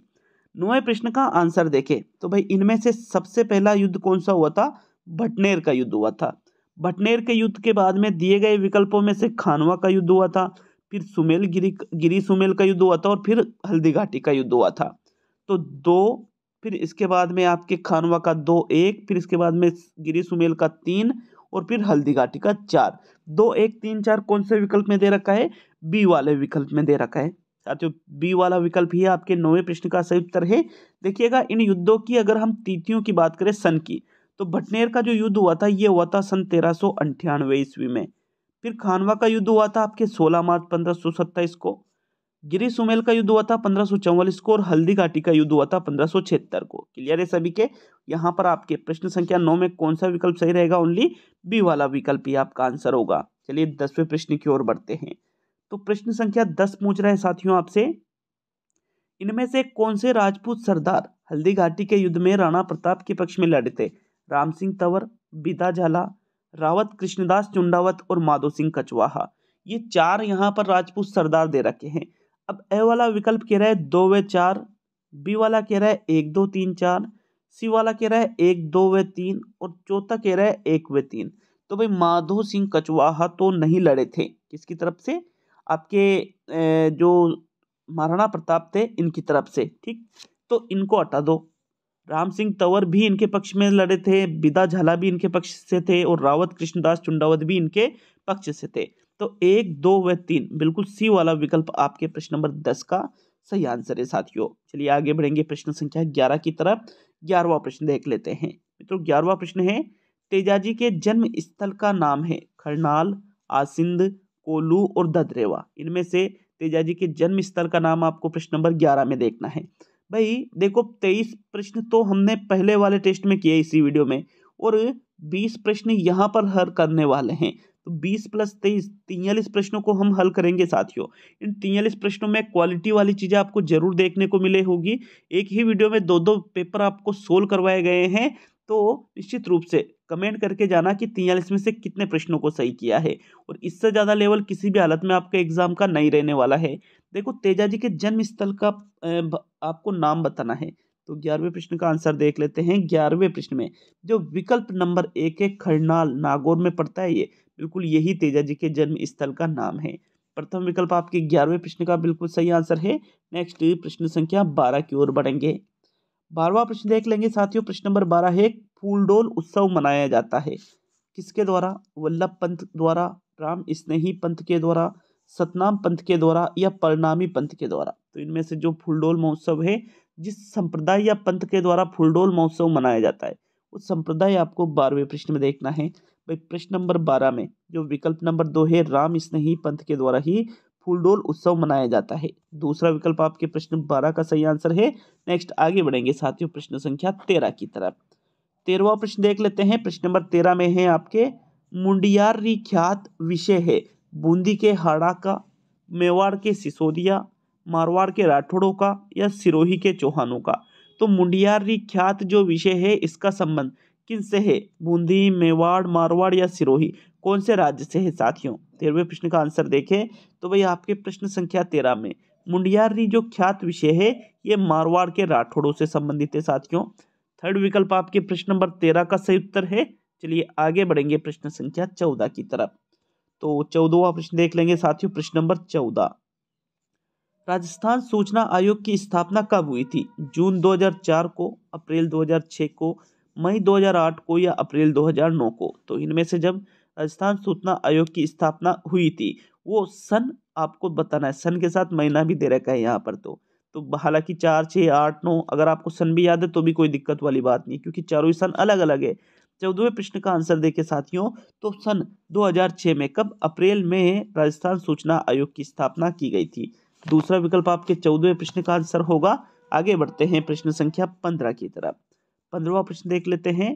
Speaker 1: 9वें प्रश्न का आंसर देखें तो भाई इनमें से सबसे पहला युद्ध कौन सा हुआ था? भटनेर का युद्ध हुआ था। भटनेर के युद्ध के बाद में दिए गए विकल्पों में से खानवा का युद्ध हुआ था, फिर सुमेल गिरी सुमेल का युद्ध हुआ था और फिर हल्दी घाटी का युद्ध हुआ था। तो 2, फिर इसके बाद में आपके खानवा का 2 1, फिर इसके बाद में गिरी सुमेल का 3 और फिर हल्दी घाटी का 4। 2 1 3 4 कौन से विकल्प में दे रखा है? बी वाले विकल्प में दे रखा है साथियों। बी वाला विकल्प ही आपके 9वें प्रश्न का सही उत्तर है। देखिएगा, इन युद्धों की अगर हम तिथियों की बात करें सन की, तो भटनेर का जो युद्ध हुआ था ये हुआ था सन 1398 ईस्वी में। फिर खानवा का युद्ध हुआ था आपके 16 मार्च 1527 को। गिरी सुमेल का युद्ध हुआ था 1544 को और हल्दी घाटी का युद्ध हुआ था 1576 को। क्लियर है सभी के? यहाँ पर आपके प्रश्न संख्या 9 में कौन सा विकल्प सही रहेगा? ओनली बी वाला विकल्प ही आपका आंसर होगा। चलिए 10वें प्रश्न की ओर बढ़ते हैं। तो प्रश्न संख्या 10 पूछ रहा है साथियों आपसे, इनमें से कौन से राजपूत सरदार हल्दी घाटी के युद्ध में राणा प्रताप के पक्ष में लड़े थे? राम सिंह तंवर, बिदा झाला, रावत कृष्णदास चुंडावत और माधो सिंह कछवाहा। ये 4 यहाँ पर राजपूत सरदार दे रखे हैं। अब ए वाला विकल्प कह रहा है 2 व 4, बी वाला कह रहा है 1 2 3 4, सी वाला कह रहा है 1 2 व 3 और चौथा कह रहा है 1 व 3। तो भाई माधो सिंह कछवाहा तो नहीं लड़े थे। किसकी तरफ से? आपके जो महाराणा प्रताप थे इनकी तरफ से। ठीक, तो इनको हटा दो। राम सिंह तंवर भी इनके पक्ष में लड़े थे, बिदा झाला भी इनके पक्ष से थे और रावत कृष्णदास चुंडावत भी इनके पक्ष से थे। तो 1 2 व 3 बिल्कुल सी वाला विकल्प आपके प्रश्न नंबर 10 का सही आंसर है साथियों। चलिए आगे बढ़ेंगे प्रश्न संख्या 11 की तरफ। 11वां प्रश्न देख लेते हैं मित्रों। 11वां प्रश्न है, तेजाजी के जन्म स्थल का नाम है खरनाल, आसिंद, कोल्लू और ददरेवा। इनमें से तेजाजी के जन्म स्थल का नाम आपको प्रश्न नंबर 11 में देखना है। भाई देखो 23 प्रश्न तो हमने पहले वाले टेस्ट में किए इसी वीडियो में, और 20 प्रश्न यहाँ पर हल करने वाले हैं। तो 20 + 23 43 प्रश्नों को हम हल करेंगे साथियों। इन 43 प्रश्नों में क्वालिटी वाली चीजें आपको जरूर देखने को मिले होगी। एक ही वीडियो में 2 पेपर आपको सोल्व करवाए गए हैं। तो निश्चित रूप से कमेंट करके जाना कि 43 में से कितने प्रश्नों को सही किया है, और इससे ज्यादा लेवल किसी भी हालत में आपके एग्जाम का नहीं रहने वाला है। देखो तेजाजी के जन्म स्थल का आपको नाम बताना है। तो 11वें प्रश्न का आंसर देख लेते हैं। 11वें प्रश्न में जो विकल्प नंबर 1 है खरनाल, नागौर में पड़ता है, ये बिल्कुल यही तेजाजी के जन्म स्थल का नाम है। प्रथम विकल्प आपके 11वें प्रश्न का बिल्कुल सही आंसर है। नेक्स्ट प्रश्न संख्या 12 की ओर बढ़ेंगे। 12वां प्रश्न देख लेंगे साथियों। प्रश्न नंबर 12 है, फूलडोल उत्सव मनाया जाता है किसके द्वारा? वल्लभ पंत द्वारा, राम स्नेही पंत के द्वारा, सतनाम पंत के द्वारा या परिणामी पंत के द्वारा। तो इनमें से जो फूलडोल महोत्सव है, जिस संप्रदाय या पंथ के द्वारा फूलडोल महोत्सव मनाया जाता है, उस संप्रदाय आपको 12वें प्रश्न में देखना है। भाई प्रश्न नंबर 12 में जो विकल्प नंबर 2 है, राम स्नेही पंथ के द्वारा ही फूलडोल उत्सव मनाया जाता है। दूसरा विकल्प आपके प्रश्न 12 का सही आंसर है। नेक्स्ट आगे बढ़ेंगे साथियों प्रश्न संख्या 13 की तरफ। 13वां प्रश्न देख लेते हैं। प्रश्न नंबर 13 में है आपके, मुंडियारी ख्यात विषय है बूंदी के हाड़ा का, मेवाड़ के सिसोदिया, मारवाड़ के राठौड़ों का या सिरोही के चौहानों का। तो मुंडियारी ख्यात जो विषय है इसका संबंध किन से है? बूंदी, मेवाड़, मारवाड़ या सिरोही, कौन से राज्य से है साथियों? 13वें प्रश्न का आंसर देखें तो भाई आपके प्रश्न संख्या 13 में मुंडियारी जो ख्यात विषय है ये मारवाड़ के राठौड़ों से संबंधित है साथियों। थर्ड विकल्प आपके प्रश्न नंबर 13 का सही उत्तर है। चलिए आगे बढ़ेंगे प्रश्न संख्या 14 की तरफ। तो 14वां प्रश्न देख लेंगे साथियों। प्रश्न नंबर 14, राजस्थान सूचना आयोग की स्थापना कब हुई थी? जून 2004 को, अप्रैल 2006 को, मई 2008 को या अप्रैल 2009 को? तो इनमें से जब राजस्थान सूचना आयोग की स्थापना हुई थी वो सन आपको बताना है, सन के साथ महीना भी दे रखा है यहाँ पर। तो हालांकि 4, 6, 8, 9 अगर आपको सन भी याद है तो भी कोई दिक्कत वाली बात नहीं, क्योंकि चारों ही सन अलग अलग है। 14वें प्रश्न का आंसर देखे साथियों, तो सन 2006 में, कब? अप्रैल में राजस्थान सूचना आयोग की स्थापना की गई थी। दूसरा विकल्प आपके 14वें प्रश्न का आंसर होगा। आगे बढ़ते हैं प्रश्न संख्या 15 की तरफ। 15वां प्रश्न देख लेते हैं।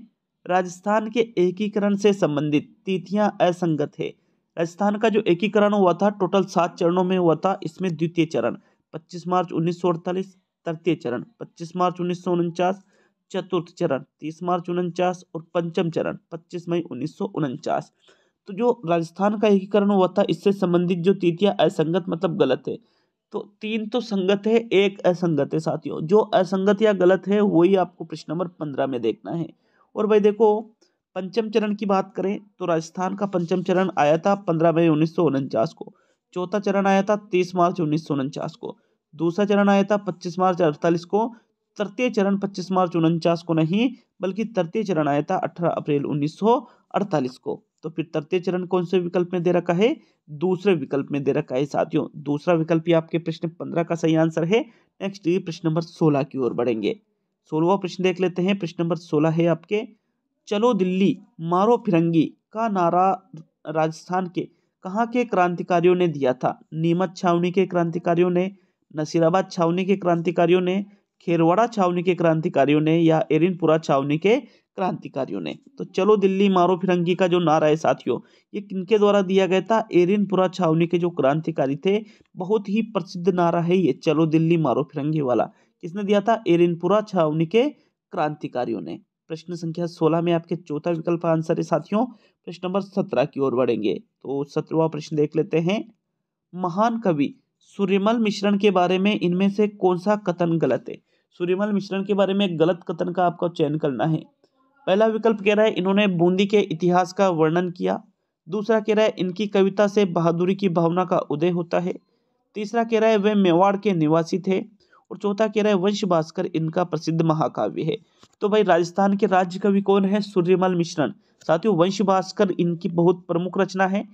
Speaker 1: राजस्थान के एकीकरण से संबंधित तिथियां असंगत है। राजस्थान का जो एकीकरण हुआ था टोटल 7 चरणों में हुआ था। इसमें द्वितीय चरण 25 मार्च 1948, तृतीय चरण 25 मार्च 1949, चतुर्थ चरण 30 मार्च 49 और पंचम चरण 25 मई 1949। तो जो राजस्थान का एकीकरण हुआ था इससे संबंधित जो तिथियां असंगत मतलब गलत है। तो 3 तो संगत है, 1 असंगत है साथियों। जो असंगत या गलत है वही आपको प्रश्न नंबर 15 में देखना है। और भाई देखो, पंचम चरण की बात करें तो राजस्थान का पंचम चरण आया था 15 मई 1949 को। चौथा चरण आया था 30 मार्च 1949 को। दूसरा चरण आया था 25 मार्च 48 को। तृतीय चरण 25 मार्च 49 को नहीं, बल्कि तृतीय चरण आया था 18 अप्रैल 1948 को। तो फिर तृतीय चरण कौन से विकल्प में दे रखा है? दूसरे विकल्प में दे रखा है साथियों। दूसरा विकल्प ही आपके प्रश्न 15 का सही आंसर है। नेक्स्ट ये प्रश्न नंबर 16 की ओर बढ़ेंगे। 16वां प्रश्न देख लेते हैं। प्रश्न नंबर 16 है आपके, चलो दिल्ली मारो फिरंगी का नारा राजस्थान के कहाँ के क्रांतिकारियों ने दिया था? नीमच छावनी के क्रांतिकारियों ने, नसीराबाद छावनी के क्रांतिकारियों ने, खेरवाड़ा छावनी के क्रांतिकारियों ने या एरिनपुरा छावनी के क्रांतिकारियों ने? तो चलो दिल्ली मारो फिरंगी का जो नारा है साथियों ये किनके द्वारा दिया गया था? एरिनपुरा छावनी के जो क्रांतिकारी थे। बहुत ही प्रसिद्ध नारा है ये चलो दिल्ली मारो फिरंगी वाला। किसने दिया था? एरिनपुरा छावनी के क्रांतिकारियों ने। प्रश्न संख्या 16 में आपके चौथा विकल्प आंसर है साथियों। प्रश्न नंबर 17 की ओर बढ़ेंगे। तो 17वां प्रश्न देख लेते हैं। महान कवि सूर्यमल मिश्रण के बारे में इनमें से कौन सा कथन गलत है? सूर्यमल मिश्रण के बारे में गलत कथन का आपको चयन करना है। पहला विकल्प कह रहा है इन्होंने बूंदी के इतिहास का वर्णन किया। दूसरा कह रहा है इनकी कविता से बहादुरी की भावना का उदय होता है। तीसरा कह रहा है वे मेवाड़ के निवासी थे। और चौथा कह रहा है वंश भास्कर इनका प्रसिद्ध महाकाव्य है। तो भाई राजस्थान के राज्य कवि कौन है? सूर्यमल मिश्रण। साथियों वंश भास्कर इनकी बहुत प्रमुख रचना है।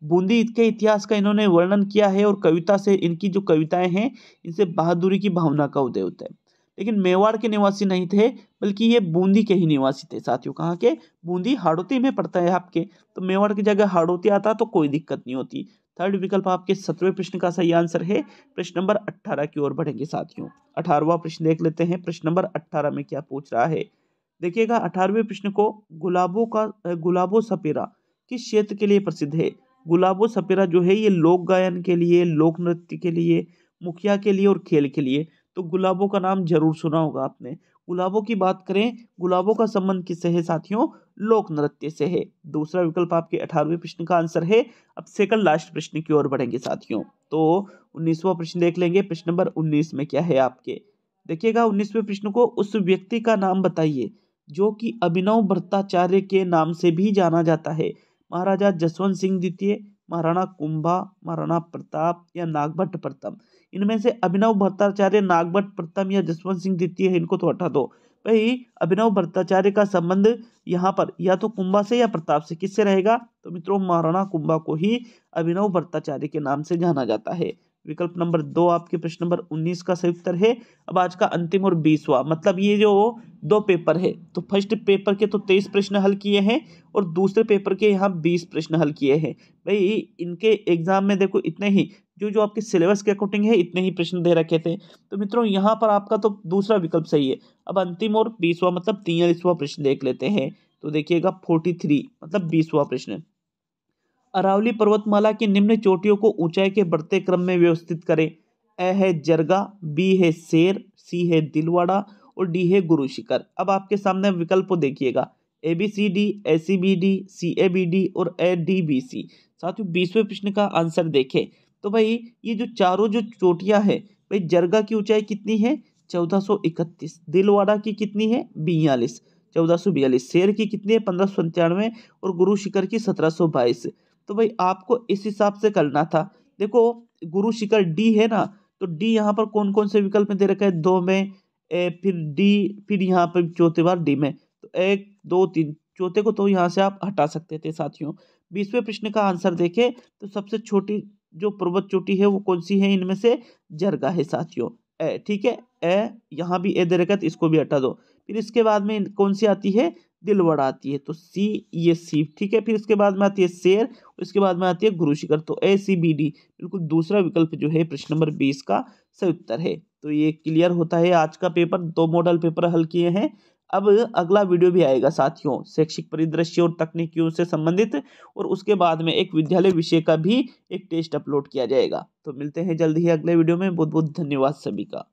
Speaker 1: बूंदी के इतिहास का इन्होंने वर्णन किया है और कविता से इनकी जो कविताएं हैं इनसे बहादुरी की भावना का उदय होता है। लेकिन मेवाड़ के निवासी नहीं थे, बल्कि ये बूंदी के ही निवासी थे साथियों। कहाँ के? बूंदी हाड़ौती में पड़ता है आपके। तो मेवाड़ की जगह हाड़ौती आता तो कोई दिक्कत नहीं होती। थर्ड विकल्प आपके 17वें प्रश्न का सही आंसर है। प्रश्न नंबर 18 की ओर बढ़ेंगे साथियों। 18वां प्रश्न देख लेते हैं। प्रश्न नंबर 18 में क्या पूछ रहा है देखिएगा। 18वें प्रश्न को, गुलाबो सपेरा किस क्षेत्र के लिए प्रसिद्ध है? गुलाबो सपेरा जो है ये लोक गायन के लिए, लोक नृत्य के लिए, मुखिया के लिए और खेल के लिए। तो गुलाबों का नाम जरूर सुना होगा आपने। गुलाबों की बात करें, गुलाबों का संबंध किससे है साथियों? लोक नृत्य से है। दूसरा विकल्प आपके 18वें प्रश्न का आंसर है। अब सेकंड लास्ट प्रश्न की ओर बढ़ेंगे साथियों। तो 19वां प्रश्न देख लेंगे। प्रश्न नंबर 19 में क्या है आपके देखिएगा। 19वें प्रश्न को, उस व्यक्ति का नाम बताइए जो कि अभिनव भट्टाचार्य के नाम से भी जाना जाता है। महाराजा जसवंत सिंह द्वितीय, महाराणा कुंभा, महाराणा प्रताप या नागभट्ट प्रथम? इनमें से अभिनव भट्टाचार्य, नागभट्ट प्रथम या जसवंत सिंह द्वितीय है, इनको तो हटा दो। भाई अभिनव भट्टाचार्य का संबंध यहाँ पर या तो कुंभा से या प्रताप से, किससे रहेगा? तो मित्रों महाराणा कुंभा को ही अभिनव भट्टाचार्य के नाम से जाना जाता है। विकल्प नंबर 2 आपके प्रश्न नंबर 19 का सही उत्तर है। अब आज का अंतिम और 20वां, मतलब ये जो 2 पेपर है, तो फर्स्ट पेपर के तो 23 प्रश्न हल किए हैं और दूसरे पेपर के यहाँ 20 प्रश्न हल किए हैं। भाई इनके एग्जाम में देखो इतने ही जो आपके सिलेबस के अकॉर्डिंग है इतने ही प्रश्न दे रखे थे। तो मित्रों यहाँ पर आपका तो दूसरा विकल्प सही है। अब अंतिम और 20वां मतलब 43वां प्रश्न देख लेते हैं। तो देखिएगा 43 मतलब 20वां प्रश्न। अरावली पर्वतमाला की निम्न चोटियों को ऊंचाई के बढ़ते क्रम में व्यवस्थित करें। ए है जरगा, बी है शेर, सी है दिलवाड़ा और डी है गुरु शिखर। अब आपके सामने विकल्प को देखिएगा। ABCD, ACBD, CABD और ADBC। साथियों 20वें प्रश्न का आंसर देखें तो भाई ये जो चारों जो चोटियां है भाई, जरगा की ऊंचाई कितनी है 1431, दिलवाड़ा की कितनी है 42, 1442, शेर की कितनी है 1597 और गुरु शिखर की 1722। तो भाई आपको इस हिसाब से करना था। देखो गुरु शिखर डी है ना, तो डी यहाँ पर कौन कौन से विकल्प में दे रखा है, 2 में, फिर डी, फिर यहाँ पर चौथे बार डी में, तो 1 2 3, चौथे को तो यहाँ से आप हटा सकते थे साथियों। 20वें प्रश्न का आंसर देखें तो सबसे छोटी जो पर्वत चोटी है वो कौन सी है, इनमें से जरगा है साथियों। ए, ठीक है, ए यहाँ भी ए दे रखा है तो इसको भी हटा दो। फिर इसके बाद में कौन सी आती है, दिलवाड़ा आती है, तो सी, ये सी, ठीक है। फिर इसके बाद में आती है शेर, इसके बाद में आती है गुरु शिखर, तो ए सी बी डी बिल्कुल दूसरा विकल्प जो है प्रश्न नंबर 20 का सही उत्तर है। तो ये क्लियर होता है आज का पेपर, 2 मॉडल पेपर हल किए हैं। अब अगला वीडियो भी आएगा साथियों शैक्षिक परिदृश्य और तकनीकियों से संबंधित, और उसके बाद में एक विद्यालय विषय का भी एक टेस्ट अपलोड किया जाएगा। तो मिलते हैं जल्द ही अगले वीडियो में। बहुत बहुत धन्यवाद सभी का।